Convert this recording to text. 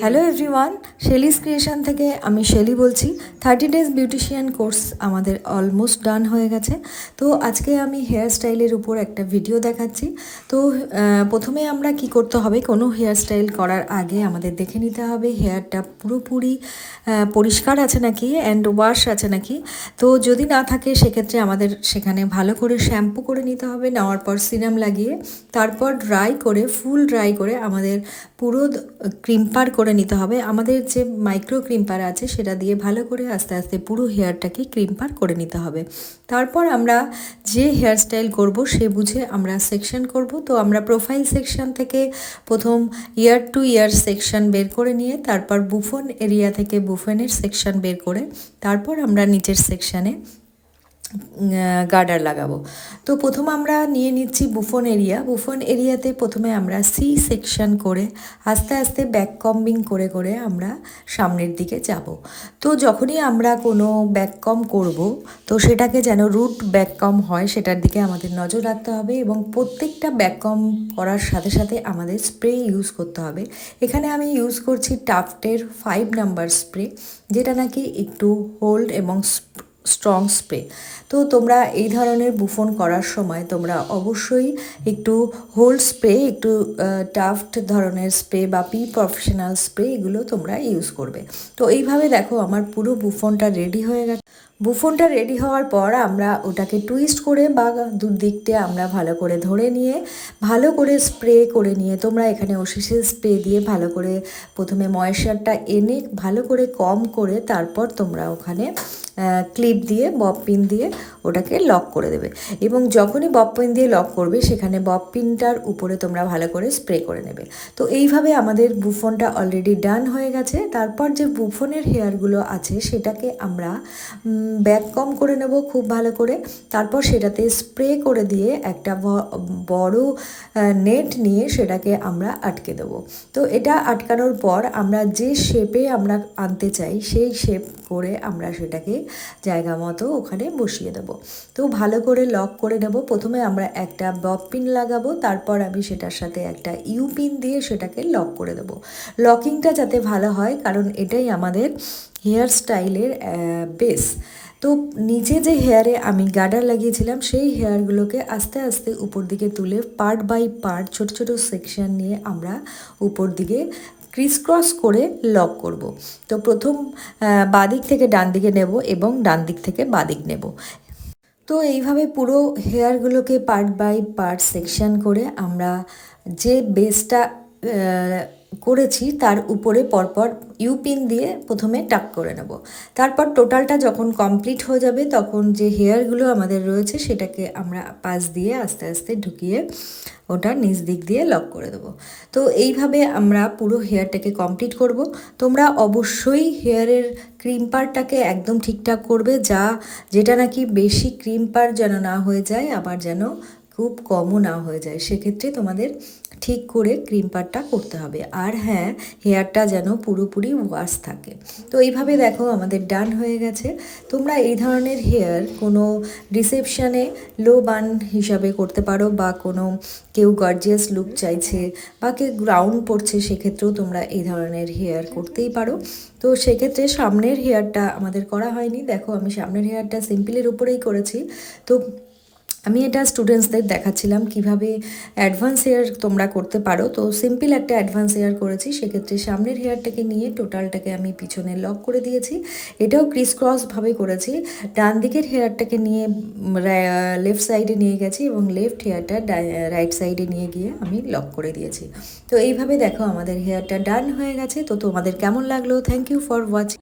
Hello everyone, Shelley's creation থেকে আমি Shelley বলছি। 30 ডেজ বিউটিশিয়ান কোর্স আমাদের অলমোস্ট ডান হয়ে গেছে। তো আজকে আমি হেয়ার স্টাইলের উপর একটা ভিডিও দেখাচ্ছি। তো প্রথমে আমরা কি করতে হবে, কোনো হেয়ার স্টাইল করার আগে আমাদের দেখে নিতে হবে হেয়ারটা পুরোপুরি পরিষ্কার আছে নাকি অ্যান্ড ওয়াশ আছে নাকি। তো যদি না থাকে সেক্ষেত্রে আমাদের সেখানে ভালো করে শ্যাম্পু করে নিতে হবে, নেওয়ার পর সিরাম লাগিয়ে তারপর ড্রাই করে ফুল ড্রাই করে আমাদের পুরো ক্রিম্পার করে নিতে হবে। আমাদের যে মাইক্রো ক্রিম্পার আছে সেটা দিয়ে ভালো করে আস্তে আস্তে পুরো হেয়ারটাকে ক্রিম্পার করে নিতে হবে। তারপর আমরা যে হেয়ার স্টাইল করব সে বুঝে আমরা সেকশন করব। তো আমরা প্রোফাইল সেকশন থেকে প্রথম ইয়ার টু ইয়ার সেকশন বের করে নিয়ে তারপর বুফন এরিয়া থেকে বুফনের সেকশন বের করে তারপর আমরা নিচের সেকশানে গার্ডার লাগাবো। তো প্রথম আমরা নিয়ে নিচ্ছি বুফন এরিয়া। বুফন এরিয়াতে প্রথমে আমরা সি সেকশন করে আস্তে আস্তে ব্যাক কম্বিং করে করে আমরা সামনের দিকে যাব। তো যখনই আমরা কোনো ব্যাক কম করব তো সেটাকে যেন রুট ব্যাক কম হয় সেটার দিকে আমাদের নজর রাখতে হবে, এবং প্রত্যেকটা ব্যাক কম করার সাথে সাথে আমাদের স্প্রে ইউজ করতে হবে। এখানে আমি ইউজ করছি টাফটের 5 নাম্বার স্প্রে, যেটা নাকি একটু হোল্ড এবং স্ট্রং স্প্রে। তো তোমরা এই ধরনের বুফন করার সময় তোমরা অবশ্যই একটু হোল্ড স্প্রে, একটু টাফট ধরনের স্প্রে বা প্রফেশনাল স্প্রে এগুলো তোমরা ইউজ করবে। তো এইভাবে দেখো আমার পুরো বুফনটা রেডি হয়ে গেছে। বুফনটা রেডি হওয়ার পর আমরা ওটাকে টুইস্ট করে বা দুদিকটা আমরা ভালো করে ধরে নিয়ে ভালো করে স্প্রে করে নিয়ে, তোমরা এখানে ওসিসের স্প্রে দিয়ে ভালো করে প্রথমে ময়েশ্চারটা এনে ভালো করে কম করে তারপর তোমরা ওখানে ক্লিপ দিয়ে বব পিন দিয়ে ওটাকে লক করে দেবে, এবং যখনই বব পিন দিয়ে লক করবে সেখানে বব পিনটার উপরে তোমরা ভালো করে স্প্রে করে নেবে। তো এইভাবে আমাদের বুফনটা অলরেডি ডান হয়ে গেছে। তারপর যে বুফনের হেয়ারগুলো আছে সেটাকে আমরা ব্যাক কম করে নেব খুব ভালো করে। তারপর সেটাতে স্প্রে করে দিয়ে একটা বড় নেট নিয়ে সেটাকে আমরা আটকে দেবো। তো এটা আটকানোর পর আমরা যে শেপে আমরা আনতে চাই সেই শেপ করে আমরা সেটাকে জায়গা মতো ওখানে বসিয়ে দেবো। তো ভালো করে লক করে নেব। প্রথমে আমরা একটা বব পিন লাগাবো, তারপর আমি সেটার সাথে একটা ইউ পিন দিয়ে সেটাকে লক করে দেবো। লকিংটা যাতে ভালো হয়, কারণ এটাই আমাদের হেয়ার স্টাইলের বেস। তো নিচে যে হেয়ারে আমি গার্ডার লাগিয়েছিলাম সেই হেয়ারগুলোকে আস্তে আস্তে উপর দিকে তুলে পার্ট বাই পার্ট ছোট ছোট সেকশন নিয়ে আমরা উপর দিকে ক্রিস ক্রস করে লক করব। তো প্রথম বাদিক থেকে ডান দিকে নেব এবং ডান দিক থেকে বাদিক নেব। তো এইভাবে পুরো হেয়ারগুলোকে পার্ট বাই পার্ট সেকশন করে আমরা যে বেসটা করেছি তার উপরে পরপর ইউপিন দিয়ে প্রথমে টাক করে নেব। তারপর টোটালটা যখন কমপ্লিট হয়ে যাবে তখন যে হেয়ারগুলো আমাদের রয়েছে সেটাকে আমরা পাশ দিয়ে আস্তে আস্তে ঢুকিয়ে ওটা নিচ দিক দিয়ে লক করে দেবো। তো এইভাবে আমরা পুরো হেয়ারটাকে কমপ্লিট করব। তোমরা অবশ্যই হেয়ারের ক্রিম্পারটাকে একদম ঠিকঠাক করবে, যেটা নাকি বেশি ক্রিম্পার যেন না হয়ে যায়, আবার যেন খুব কমও না হয়ে যায়। সেক্ষেত্রে তোমাদের ঠিক করে ক্রিম্পারটা করতে হবে। আর হ্যাঁ, হেয়ারটা যেন পুরোপুরি ওয়াশ থাকে। তো এইভাবে দেখো আমাদের ডান হয়ে গেছে। তোমরা এই ধরনের হেয়ার কোনো রিসেপশানে লো বান হিসাবে করতে পারো, বা কোনো কেউ গর্জিয়াস লুক চাইছে বা কেউ গ্রাউন্ড পড়ছে সেক্ষেত্রেও তোমরা এই ধরনের হেয়ার করতেই পারো। তো সেক্ষেত্রে সামনের হেয়ারটা আমাদের করা হয়নি। দেখো আমি সামনের হেয়ারটা সিম্পলের উপরেই করেছি। তো আমি এটা স্টুডেন্টসদের দেখাচ্ছিলাম কিভাবে অ্যাডভান্স হেয়ার তোমরা করতে পারো। তো সিম্পল একটা অ্যাডভান্স হেয়ার করেছি, সেক্ষেত্রে সামনের হেয়ারটাকে নিয়ে টোটালটাকে আমি পিছনে লক করে দিয়েছি। এটাও ক্রিস ক্রসভাবে করেছি। ডান দিকের হেয়ারটাকে নিয়ে লেফট সাইডে নিয়ে গেছি এবং লেফট হেয়ারটা রাইট সাইডে নিয়ে গিয়ে আমি লক করে দিয়েছি। তো এইভাবে দেখো আমাদের হেয়ারটা ডান হয়ে গেছে। তো তোমাদের কেমন লাগলো? Thank you for watching.